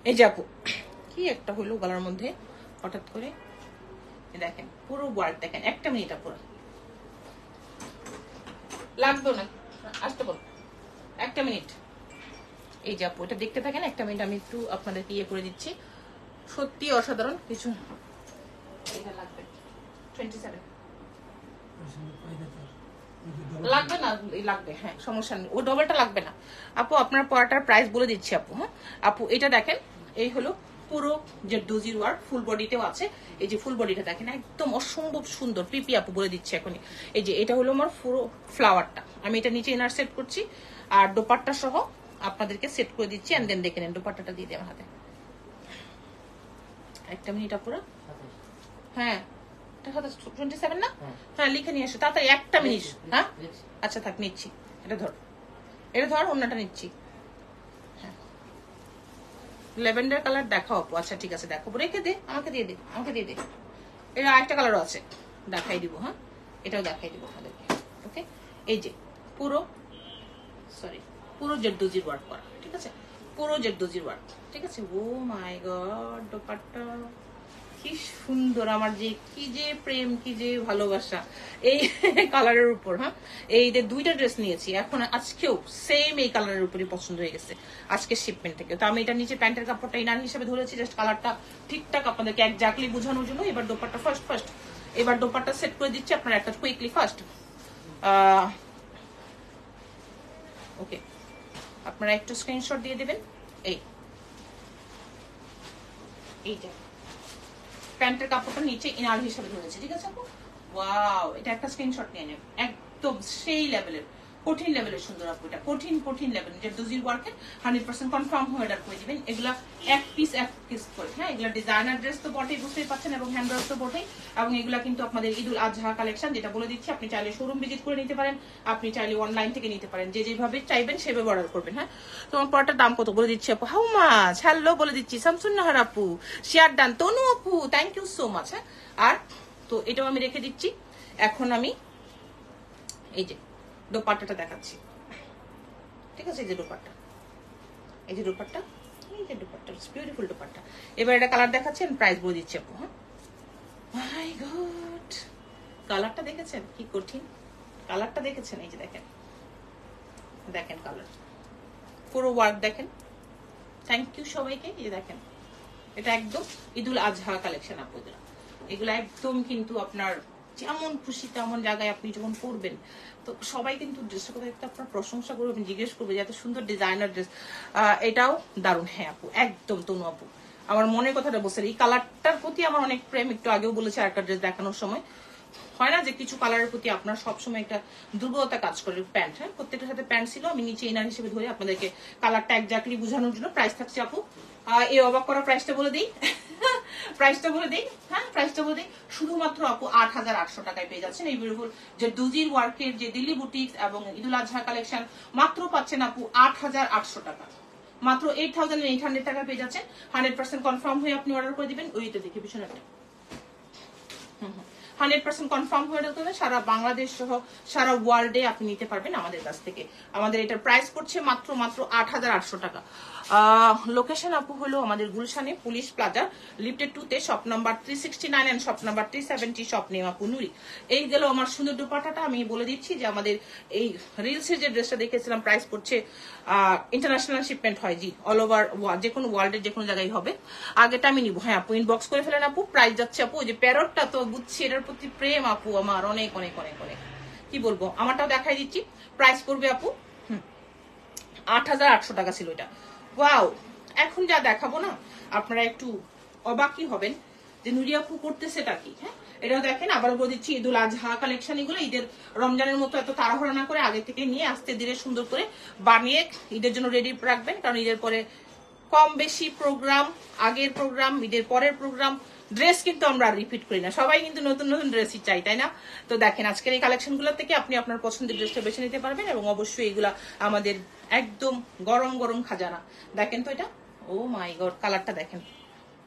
এই যে আপু কি একটা হইলো গলার মধ্যে হঠাৎ করে, দেখেন পুরো ওয়ার্ক দেখেন। একটা মিনিট আপু, লাগবে না আসতে বল, একটা মিনিট। এই যে আপু এটা দেখতে থাকেন, একটা মিনিট আমি একটু আপনাদেরকে ইয়ে করে দিচ্ছি। সত্যি অসাধারণ কিছু। এটা লাগবে 27 লাগবে না, লাগবে, হ্যাঁ সমস্যা নেই, ও ডবলটা লাগবে না আপু। আপনার পরাটার প্রাইস বলে দিচ্ছি আপু। হ্যাঁ আপু এটা দেখেন, এই হলো পুরো জারদোজির ওয়ার্ক, ফুল বডিতেও আছে। এই যে ফুল বডিটা দেখেন একদম অসম্ভব সুন্দর। পিপি আপু বলে দিচ্ছি এখনই। এই যে এটা হলো আমার পুরো ফ্লাওয়ারটা, আমি এটা নিচে ইনার সেট করছি আর দোপাট্টা সহ আপনাদেরকে সেট করে দিচ্ছি। এন্ড দেন দেখে নেন, দোপাট্টাটা দিয়ে দেন হাতে। একটা মিনিট আপুরা, হ্যাঁ 27 না? হ্যাঁ লিখে নিয়ে আসো তাড়াতাড়ি, একটা মিনিট। হ্যাঁ আচ্ছা থাক, নিচ্ছি। এটা ধর অন্যটা নিচ্ছি। হ্যাঁ ল্যাভেন্ডার কালার দেখাও আপু। আচ্ছা ঠিক আছে দেখো, রেখে দে, আমাকে দিয়ে দে। এটা আরেকটা কালারও আছে, দেখাই দিব। হ্যাঁ এটাও দেখাই দিব আপনাদেরকে। ওকে এই যে পুরো জারদোজির ওয়ার্ক করা, ঠিক আছে? পুরো জারদোজির ওয়ার্ক, ঠিক আছে? ও মাই গড, দোপাট্টা কি সুন্দর, আমার যে কি যে প্রেম, কি যে ভালোবাসা এই কালারের উপর। হ্যাঁ এই যে 2টা ড্রেস নিয়েছি, এখন আজকেও সেম এই কালারের উপরই পছন্দ হয়ে গেছে আজকের শিপমেন্ট থেকে। তো আমি এটা নিচে প্যান্টের কাপড়টা ইনার হিসেবে ধরেছি, জাস্ট কালারটা ঠিকঠাক আপনাদেরকে একজাক্টলি বোঝানোর জন্য। এবার দোপাট্টা ফার্স্ট এবার দোপাট্টা সেট করে দিচ্ছি আপনারা একটা কুইকলি ফার্স্ট। ওকে আপনারা একটু স্ক্রিনশট দিয়ে দেবেন। এইটা প্যান্টের কাপড়টা নিচে ইনার হিসেবে ধরেছে, ঠিক আছে আপু? ওয়াও, এটা একটা স্ক্রিনশট নিয়ে নেন। একদম সেই লেভেলের, কঠিন লেভেলের সুন্দর আপু। এটা কঠিন লেভেলের জারদোজির ওয়ার্কের 100% কনফার্ম হয়ে অর্ডার করে দিবেন। এগুলা এক পিস করে, হ্যাঁ এগুলা ডিজাইনার ড্রেস তো বটেই, বুঝতেই পারছেন, এবং হ্যান্ড ওয়ার্ক তো বটেই। এবং এগুলা কিন্তু আপনাদের ঈদুল আজহা কালেকশন, যেটা বলে দিচ্ছি। আপনি চাইলে শোরুম ভিজিট করে নিতে পারেন, আপনি চাইলে অনলাইন থেকে নিতে পারেন, যেভাবে চাইবেন সেভাবে অর্ডার করবেন। হ্যাঁ তোমার পরটার দাম কত বলে দিচ্ছি আপু? How much? হ্যালো বলে দিচ্ছি, শামসুন নাহার আপু, শেয়ার ডান, তনু আপু, থ্যাংক ইউ সো মাচ। হ্যাঁ আর তো এটাও আমি রেখে দিচ্ছি। এখন আমি এই যে দোপাট্টাটা দেখাচ্ছি, ঠিক আছে? এই যে দোপাট্টা, বিউটিফুল দোপাট্টা। এবার এটা কালার দেখাচ্ছেন, প্রাইস বলে দিচ্ছি আপু। হ্যাঁ মাই গড, কালারটা দেখেছেন কি কঠিন? কালারটা দেখেছেন? এই যে দেখেন কালার, পুরো ওয়ার্ক দেখেন। থ্যাংক ইউ সবাইকে। এই দেখেন, এটা একদম ঈদুল আজহা কালেকশন আপু। এগুলো একদম কিন্তু আপনার যেমন খুশি তেমন জায়গায় আপনি যখন পরবেন, তো সবাই কিন্তু ড্রেসের কথা একটু আপনার প্রশংসা করবেন, জিজ্ঞেস করবে যে এত সুন্দর ডিজাইনার ড্রেস। এটাও দারুণ। হ্যাঁ আপু একদম, তনু আপু আমার মনের কথাটা বলছেন। এই কালারটার প্রতি আমার অনেক প্রেম, একটু আগেও বলেছে আরেকটা ড্রেস দেখানোর সময়। হয় না যে কিছু কালারের প্রতি আপনার সবসময় একটা দুর্বলতা কাজ করে। প্যান্ট, হ্যাঁ প্রত্যেকটার সাথে প্যান্ট ছিল, আমি নিচে ইনার হিসেবে ধরে আপনাদেরকে কালারটা একজাক্টলি বোঝানোর জন্য। প্রাইস থাকছে আপু, এই অবাক করা প্রাইসটা বলে দিই, হ্যাঁ প্রাইসটা বলে দিই, শুধুমাত্র আপু 8800 টাকায় পেয়ে যাচ্ছেন এই বিউটিফুল জারদোজির ওয়ার্কের যে দিল্লি বুটিক এবং ঈদুল আজহা কালেকশন। মাত্র পাচ্ছেন আপু 8800 টাকা, মাত্র 8800 টাকা পেয়ে যাচ্ছেন। 100% কনফার্ম হয়ে আপনি অর্ডার করে দিবেন। ওই তো দেখি পিছনে 100% কনফার্ম হয়ে যাবে। সারা বাংলাদেশ সহ সারা ওয়ার্ল্ডে আপনি নিতে পারবেন আমাদের কাছ থেকে। আমাদের এটার প্রাইস পড়ছে মাত্র 8800 টাকা। লোকেশন আপু হলো আমাদের গুলশানে পুলিশ প্লাজা লিফটেড 2 তে shop number 369 and shop number 370, shop name আপু নুরি। এই গেল আমার সুন্দর দুপাট্টাটা। আমি বলে দিচ্ছি যে আমাদের এই রিলসের যে ড্রেসটা দেখেছিলাম প্রাইস পড়ছে ইন্টারন্যাশনাল শিপমেন্ট হয় জি, অল ওভার যে কোনো ওয়ার্ল্ডের যে কোনো জায়গায় হবে। আগেটা আমি নিবো, হ্যাঁ আপু ইনবক্স করে ফেলেন আপু। প্রাইস যাচ্ছে আপু যে প্যারটটা তো বুঝছি, এটার প্রতি প্রেম আপু আমার অনেক অনেক অনেক অনেক, কি বলবো। আমারটাও দেখাই দিচ্ছি, প্রাইস পড়বে আপু 8800 টাকা ছিল এটা। ওয়াও, এখন যা দেখাবো না আপনারা একটু অবাকই হবেন যে নুরি আপু করতেছেটা কি। হ্যাঁ, এটাও দেখেন, আবার বলে দিচ্ছি ঈদুল আজহা কালেকশন এগুলো। ঈদের রমজানের মতো এত তাড়াহুড়া না করে আগে থেকে নিয়ে আস্তে ধীরে সুন্দর করে বানিয়ে ঈদের জন্য রেডি রাখবেন, কারণ ঈদের পরে কম বেশি প্রোগ্রাম, আগের প্রোগ্রাম, ঈদের পরের প্রোগ্রাম, ড্রেস কিন্তু আমরা রিপিট করি না, সবাই কিন্তু নতুন নতুন ড্রেসই চাই, তাই না? তো দেখেন আজকের এই কালেকশনগুলো থেকে আপনি আপনার পছন্দের ড্রেসটা বেছে নিতে পারবেন, এবং অবশ্যই এগুলা আমাদের একদম গরম গরম খাজানা। দেখেন তো এটা, ও মাই গড, কালারটা দেখেন,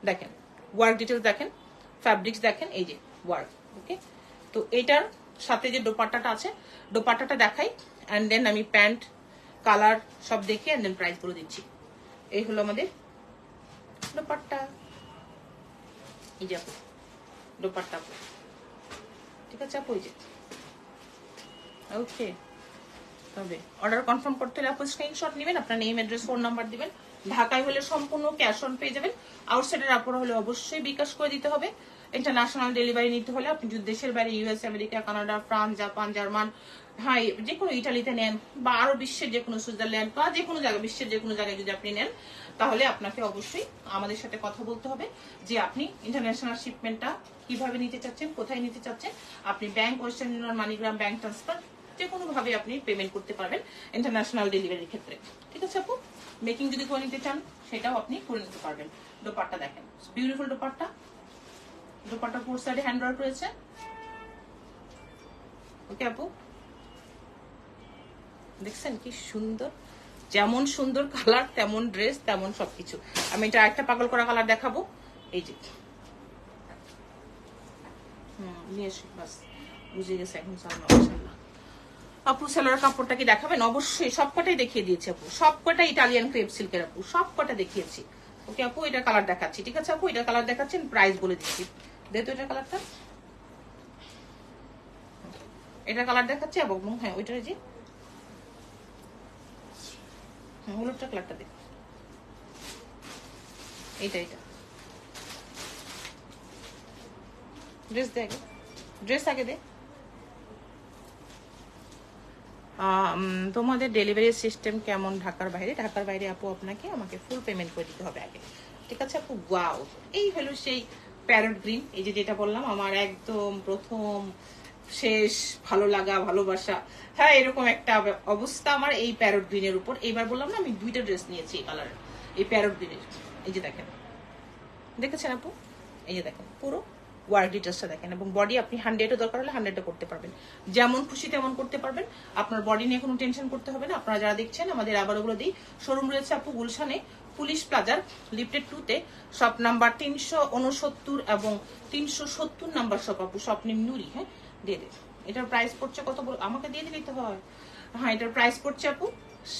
দেখেন ওয়ার্ক ডিটেলস দেখেন, ফ্যাব্রিক্স দেখেন, এই যে ওয়ার্ক। ওকে, তো এটার সাথে যে দোপাট্টাটা আছে, দোপাট্টাটা দেখাই, অ্যান্ড দেন আমি প্যান্ট কালার সব দেখে অ্যান্ড দেন প্রাইস বলে দিচ্ছি। এই হলো আমাদের দোপাট্টা, এই যে আপু দোপাট্টা আপু, ঠিক আছে আপু, এই যে ওকে। তবে অর্ডার কনফার্ম করতে হলে আপু স্ক্রিনশট নেবেন, আপনার নেম অ্যাড্রেস ফোন নাম্বার দিবেন। ঢাকায় হলে সম্পূর্ণ ক্যাশ অন পেয়ে যাবেন, আউটসাইডের আপুরা হলে অবশ্যই বিকাশ করে দিতে হবে। ইন্টারন্যাশনাল ডেলিভারি নিতে হলে আপনি যদি দেশের বাইরে US, America, Canada, France, Japan, German, হ্যাঁ যে কোনো ইটালিতে নেন, বা আরো বিশ্বের যে কোনো সুইজারল্যান্ড বা যে কোনো জায়গায়, বিশ্বের যে কোনো জায়গায় যদি আপনি নেন, তাহলে আপনাকে অবশ্যই আমাদের সাথে কথা বলতে হবে যে আপনি ইন্টারন্যাশনাল শিপমেন্টটা কিভাবে নিতে চাচ্ছেন, কোথায় নিতে চাচ্ছেন। আপনি bank, western union, MoneyGram, bank transfer যে কোনো ভাবে আপনি পেমেন্ট করতে পারবেন ইন্টারন্যাশনাল ডেলিভারির ক্ষেত্রে, ঠিক আছে আপু? মেকিং যদি করে নিতে চান সেটাও আপনি করে নিতে পারবেন। দোপাট্টা দেখেন, বিউটিফুল দোপাট্টা, দোপাট্টা ফোর সাইডে হ্যান্ড ওয়ার্ক রয়েছে। ওকে আপু, দেখছেন কি সুন্দর, যেমন সুন্দর কালার তেমন ড্রেস তেমন সবকিছু। আমি এটা একটা পাগল করা কালার দেখাবো, এই যে নিয়ে এসে বাস বুঝে গেছে এখন। মাশাআল্লাহ আপু সেলার কাপড়টা কি দেখাবেন? অবশ্যই, সবকটাই দেখিয়ে দিয়েছি আপু, সবকটা ইটালিয়ান ক্রেপ সিল্কের আপু, সবকটা দেখিয়েছি। ওকে আপু, এটা কালার দেখাচ্ছি, ঠিক আছে আপু? এটা কালার দেখাচ্ছেন, প্রাইস বলে দিচ্ছি। দেখো এটা কালারটা, এটা কালার দেখাচ্ছে, এবং হ্যাঁ ওইটার যে হলুদটা কালারটা দেখ, এইটা এটা ড্রেস দে আগে, ড্রেস আগে দে। তোমাদের ডেলিভারি সিস্টেম কেমন ঢাকার বাইরে? ঢাকার বাইরে আপু আপনাকে আমাকে ফুল পেমেন্ট করে দিতে হবে আগে, ঠিক আছে আপু? ওয়াও, এই হলো সেই প্যারট গ্রিন, এই যে যেটা বললাম আমার একদম প্রথম শেষ ভালো লাগা ভালোবাসা, হ্যাঁ এরকম একটা অবস্থা আমার এই প্যারট গ্রিনের উপর। এইবার বললাম না আমি দুইটা ড্রেস নিয়েছি এই কালারের, এই প্যারট গ্রিনের। এই যে দেখেন, দেখেছেন আপু? এই যে দেখেন পুরো ওয়ার্ক ডিটেলসটা দেখেন, এবং বডি আপনি 100ও দরকার হলে 100ও করতে পারবেন, যেমন খুশি তেমন করতে পারবেন। আপনার বডি নিয়ে কোনো টেনশন করতে হবে না। আপনারা যারা দেখছেন আমাদের আবার ওগুলো দিই, শোরুম রয়েছে আপু গুলশানে পুলিশ প্লাজার লিফটেড 2 তে শপ নাম্বার 369 এবং 370 নাম্বার শপ আপু, শপ নেম নুরি। হ্যাঁ দিয়ে দে। এটার প্রাইস পড়ছে কত আমাকে দিয়ে দিলেই তো হয়। হ্যাঁ এটার প্রাইস পড়ছে আপু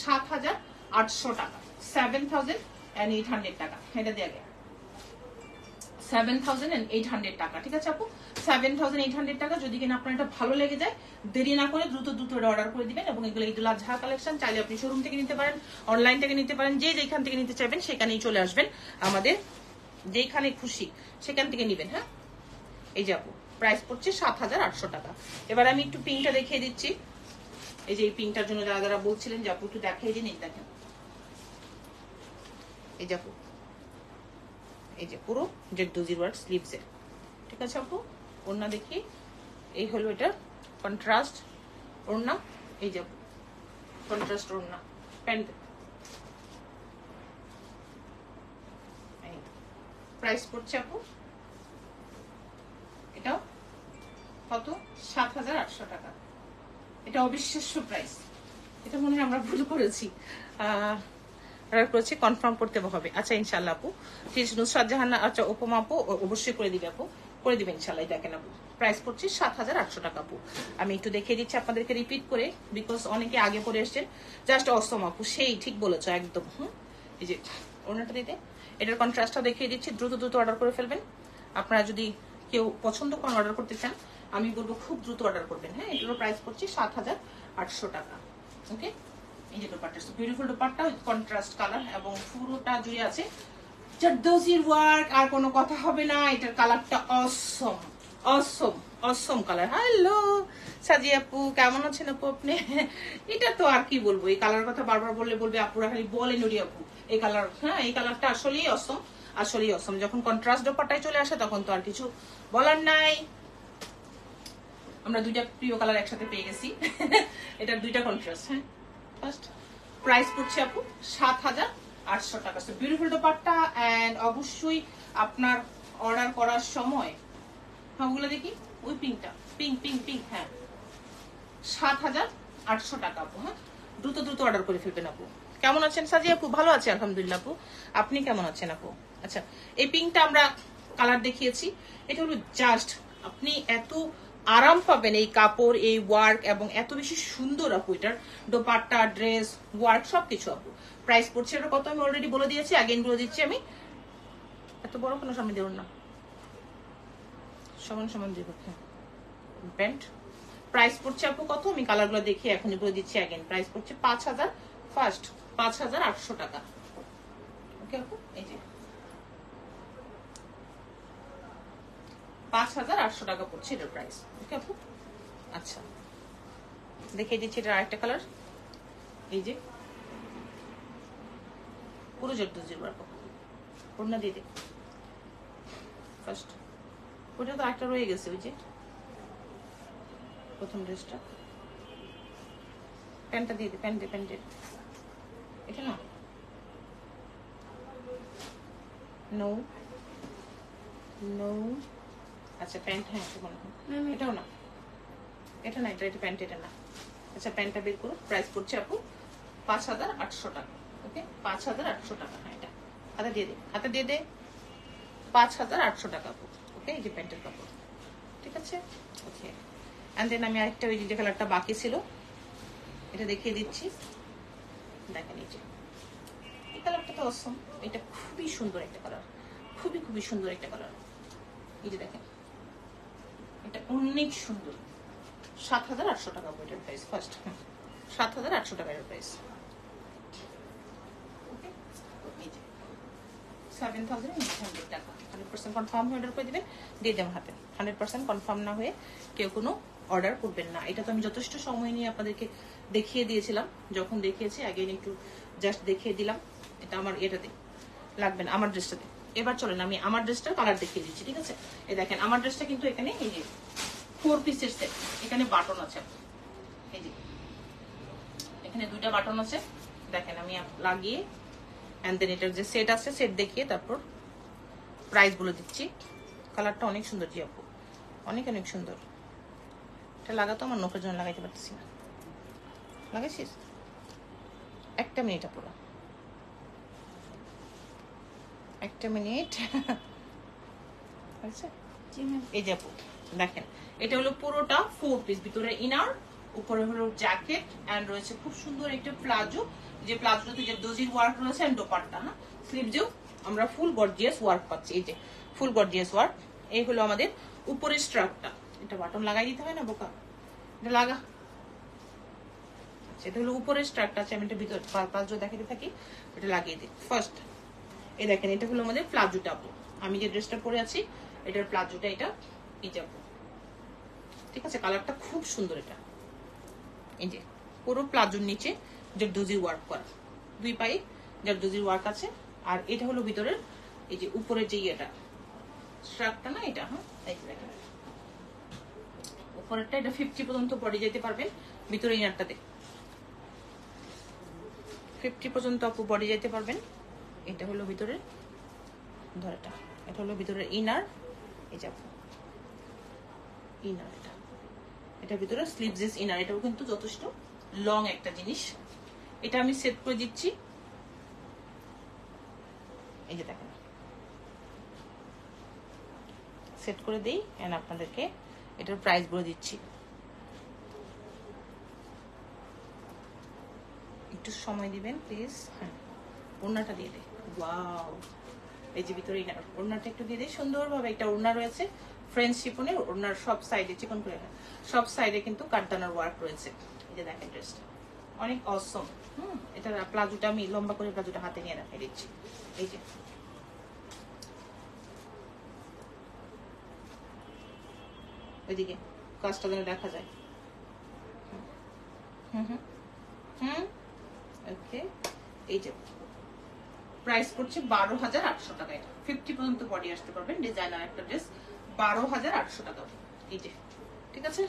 7800 টাকা, 7800 টাকা। এটা দিয়ে আগে 7800 টাকা, ঠিক আছে আপু? 7800 টাকা। যদি কিনা আপনার এটা ভালো লেগে যায়, দেরি না করে দ্রুত দ্রুত অর্ডার করে দিবেন। এবং এগুলো ঈদুল আজহা কালেকশন, চাইলে আপনি শোরুম থেকে নিতে পারেন, অনলাইন থেকে নিতে পারেন, যে যেখান থেকে নিতে চাইবেন সেখানেই চলে আসবেন, আমাদের যেখানে খুশি সেখান থেকে নিবেন। হ্যাঁ এই যে আপু প্রাইস পড়ছে 7800 টাকা। এবার আমি একটু পিঙ্কটা দেখিয়ে দিচ্ছি। এই যে এই পিঙ্কটার জন্য যারা যারা বলছিলেন যে আপু একটু দেখিয়ে দিন, এই দেখেন, এই যে আপু, এই যে পুরো জেডুজির ওয়ার্ক স্লিভস এর, ঠিক আছে আপু? ওড়না দেখি, এই হলো এটা কন্ট্রাস্ট ওড়না, এই যে কন্ট্রাস্ট ওড়না, প্যান্ট। প্রাইস পড়ছে আপু এটাও কত? 7800 টাকা। এটা অবিশ্বাস্য প্রাইস, এটা মনে হয় আমরা ভুল করেছি, কনফার্ম করতে হবে। আচ্ছা ইনশাআল্লাহ আপু, নুসরাত জাহান, আচ্ছা উপমা আপু অবশ্যই করে দিবে আপু। করে দিবেন ইনশাআল্লাহ। দেখেন আপু প্রাইস পড়ছে 7,800 টাকা আপু। আমি একটু দেখিয়ে দিচ্ছি আপনাদেরকে রিপিট করে, বিকজ অনেকে আগে পরে এসছেন। জাস্ট অসম আপু, সেই ঠিক বলেছো একদম। এই যে ওনাটা দিতে, এটার কন্ট্রাস্টটা দেখিয়ে দিচ্ছি, দ্রুত দ্রুত অর্ডার করে ফেলবেন। আপনারা যদি কেউ পছন্দ করেন অর্ডার করতে চান, আমি বলবো খুব দ্রুত অর্ডার করবেন। হ্যাঁ, এটারও প্রাইস পড়ছে 7,800 টাকা। ওকে, এই যে dupatta, beautiful dupatta, contrast colour এবং পুরোটা জুড়ে আছে জারদোজির ওয়ার্ক। আর কোনো কথা হবে না, এটার কালারটা অসম অসম অসম কালার। হ্যালো সাজি আপু, কেমন আছেন আপু আপনি? এটা তো আর কি বলবো, এই কালার কথা বারবার বললে বলবে আপুরা খালি বলে নুরি আপু এই কালার। হ্যাঁ, এই কালারটা আসলেই অসম, আসলেই অসম। যখন কন্ট্রাস্ট দোপাট্টায় চলে আসে তখন তো আর কিছু বলার নাই। আমরা দুইটা প্রিয় কালার একসাথে পেয়ে গেছি। এটার দুইটা কন্ট্রাস্ট। হ্যাঁ, ফার্স্ট প্রাইস পড়ছে আপু 7,800 টাকা। So beautiful dupatta. এন্ড অবশ্যই আপনার অর্ডার করার সময়, হ্যাঁ ওগুলো দেখি, ওই পিঙ্কটা, পিঙ্ক পিঙ্ক পিঙ্ক, হ্যাঁ 7,800 টাকা আপু। হ্যাঁ, দ্রুত দ্রুত অর্ডার করে ফেলবেন আপু। কেমন আছেন সাজি আপু? ভালো আছে আলহামদুলিল্লাহ আপু, আপনি কেমন আছেন আপু? আচ্ছা, এই পিঙ্কটা আমরা কালার দেখিয়েছি, এটা হলো জাস্ট আপনি এত আরাম পাবেন এই কাপড়, এই ওয়ার্ক, এবং এত বেশি সুন্দর আপু এটার দোপাট্টা, ড্রেস, ওয়ার্ক সবকিছু আপু। প্রাইস পড়ছে এটা কত আমি অলরেডি বলে দিয়েছি, আগেন বলে দিচ্ছি আমি। এত বড় কোনো সামনে দেব না, সমান সমান দিব। প্যান্ট প্রাইস পড়ছে আপু কত আমি কালারগুলো দেখি এখনই বলে দিচ্ছি। আগেন প্রাইস পড়ছে 5,000, ফার্স্ট 5,800 টাকা। ওকে আপু, এই যে 5,800 টাকা পড়ছে এটার প্রাইস। ওকে আপু, আচ্ছা দেখিয়ে দিচ্ছি এটার আরেকটা কালার। এই যে পুরো জর্দুজির ওয়ার্ক, ওড়না দিয়ে দে ফার্স্ট। ওটা তো একটা রয়ে গেছে, ওই যে প্রথম ড্রেসটা। প্যান্টটা দিয়ে দে, প্যান্ট দে, প্যান্টের এটা না, নো নো, আচ্ছা প্যান্ট, হ্যাঁ এটাও না, এটা না, এটা প্যান্ট, এটা না। আচ্ছা প্যান্টটা বের করো। প্রাইস পড়ছে আপু 5,800 টাকা। ওকে, 5,800 টাকা। হ্যাঁ, এটা হাতে দিয়ে দে, হাতে দিয়ে দে, 5,800 টাকা আপু। ওকে, এই যে প্যান্টের কাপড়, ঠিক আছে। ওকে, এন্ড দেন আমি আরেকটা ওই যে কালারটা বাকি ছিল এটা দেখিয়ে দিচ্ছি। দেখেন এই যে এই কালারটা তো অসম, এটা খুবই সুন্দর একটা কালার, খুবই খুবই সুন্দর একটা কালার। এই যে দেখেন, এটা অনেক সুন্দর। 7,800 টাকা এটার প্রাইস, ফার্স্ট 7,800 টাকা এর প্রাইস। 7,800 টাকা। 100% কনফার্ম হয়ে অর্ডার করে দিবেন, দিয়ে দেবেন হাতে। 100% কনফার্ম না হয়ে কেউ কোনো অর্ডার করবেন না। এটা তো আমি যথেষ্ট সময় নিয়ে আপনাদেরকে দেখিয়ে দিয়েছিলাম, যখন দেখিয়েছি আগে একটু জাস্ট দেখিয়ে দিলাম। এটা আমার এটাতে লাগবে না, আমার ড্রেসটাতে। এবার চলেন আমি আমার ড্রেসটার কালার দেখিয়ে দিচ্ছি, ঠিক আছে। এই দেখেন আমার ড্রেসটা কিন্তু এখানে এই যে 4 পিসের সেট, এখানে বাটন আছে, এই যে এখানে দুইটা বাটন আছে। দেখেন আমি লাগিয়ে এন্ড দেন এটার যে সেট আছে সেট দেখিয়ে তারপর প্রাইস বলে দিচ্ছি। কালারটা অনেক সুন্দর জি আপু, অনেক অনেক সুন্দর। এটা লাগাতো আমার নখের জন্য লাগাইতে পারতেছি না। লাগাইছিস? একটা মিনিট আপু, একটা মিনিট। এই যে আপু দেখেন, এটা হলো পুরোটা 4 পিস, ভিতরে ইনার, উপরে হলো জ্যাকেট, এন্ড রয়েছে খুব সুন্দর একটা প্লাজো। যে প্লাজোতে যে দোজির ওয়ার্ক রয়েছে এন্ড দোপাট্টা, হ্যাঁ স্লিভসেও আমরা ফুল গর্জিয়াস ওয়ার্ক পাচ্ছি। এই যে ফুল গর্জিয়াস ওয়ার্ক। এই হলো আমাদের উপরের স্ট্রাকটা। এটা বাটন লাগাই দিতে হয় না বোকা, এটা লাগা। আচ্ছা, এটা হলো উপরের স্ট্রাকটা আছে, আমি এটা ভিতর প্লাজো দেখাতে থাকি, এটা লাগিয়ে দিই ফার্স্ট। এই দেখেন, এটা হলো আমাদের প্লাজোটা আপু। আমি যে ড্রেসটা পরে আছি এটার প্লাজোটা, এটা এই যাবো, ঠিক আছে। কালারটা খুব সুন্দর। এটা এই যে পুরো প্লাজোর নিচে জারদোজির ওয়ার্ক করা, দুই পায়ে জারদোজির ওয়ার্ক আছে। আর এটা হলো ভিতরের এই যে উপরের যে ইয়েটা স্ট্রাকটা না, এটা, হ্যাঁ এই যে দেখেন উপরেরটা, এটা 50 পর্যন্ত বডি যেতে পারবেন। ভিতরে ইনারটাতে 50 পর্যন্ত আপু বডি যেতে পারবেন। এটা হলো ভিতরের ধরেটা, এটা হলো ভিতরের ইনার। এই যে ইনার, এটা ভিতরে স্লিভলেস ইনার। এটাও কিন্তু যথেষ্ট লং একটা জিনিস। এটা আমি সেট করে দিচ্ছি। এই যে দেখেন সেট করে দিই এন্ড আপনাদেরকে এটার প্রাইস বলে দিচ্ছি। একটু সময় দিবেন প্লিজ। হ্যাঁ, ওড়নাটা দিয়ে দে। ওয়াও, এই যে ভিতরে ওড়নাটা একটু দিয়ে দিই সুন্দরভাবে। একটা ওড়না রয়েছে ফ্রেঞ্চ শিফনের, ওড়নার সব সাইডে চিকন করে সব সাইডে কিন্তু কাটদানার ওয়ার্ক রয়েছে। এই যে দেখেন ড্রেসটা অনেক অসম। এটা প্লাজোটা আমি লম্বা করে প্লাজোটা হাতে নিয়ে রাখে দিচ্ছি। এই যে ওইদিকে কাজটা যেন দেখা যায়। ওকে, এই যে প্রাইস করছে 12,800 টাকা। এটা 50 পর্যন্ত বডি আসতে পারবেন। ডিজাইনার একটা ড্রেস 12,800 টাকা। এই যে ঠিক আছে।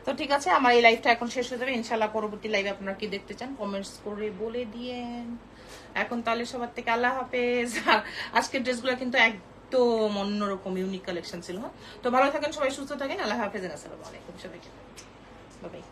তো ঠিক আছে, আমার এই লাইভটা এখন শেষ হয়ে যাবে ইনশাআল্লাহ। পরবর্তী লাইভে আপনারা কি দেখতে চান কমেন্টস করে বলে দিয়েন। এখন তাহলে সবার থেকে আল্লাহ হাফেজ। আজকের ড্রেসগুলো কিন্তু একদম অন্যরকম ইউনিক কালেকশন ছিল। তো ভালো থাকেন সবাই, সুস্থ থাকেন। আল্লাহ হাফেজ, আসসালামু আলাইকুম সবাইকে, বাই বাই।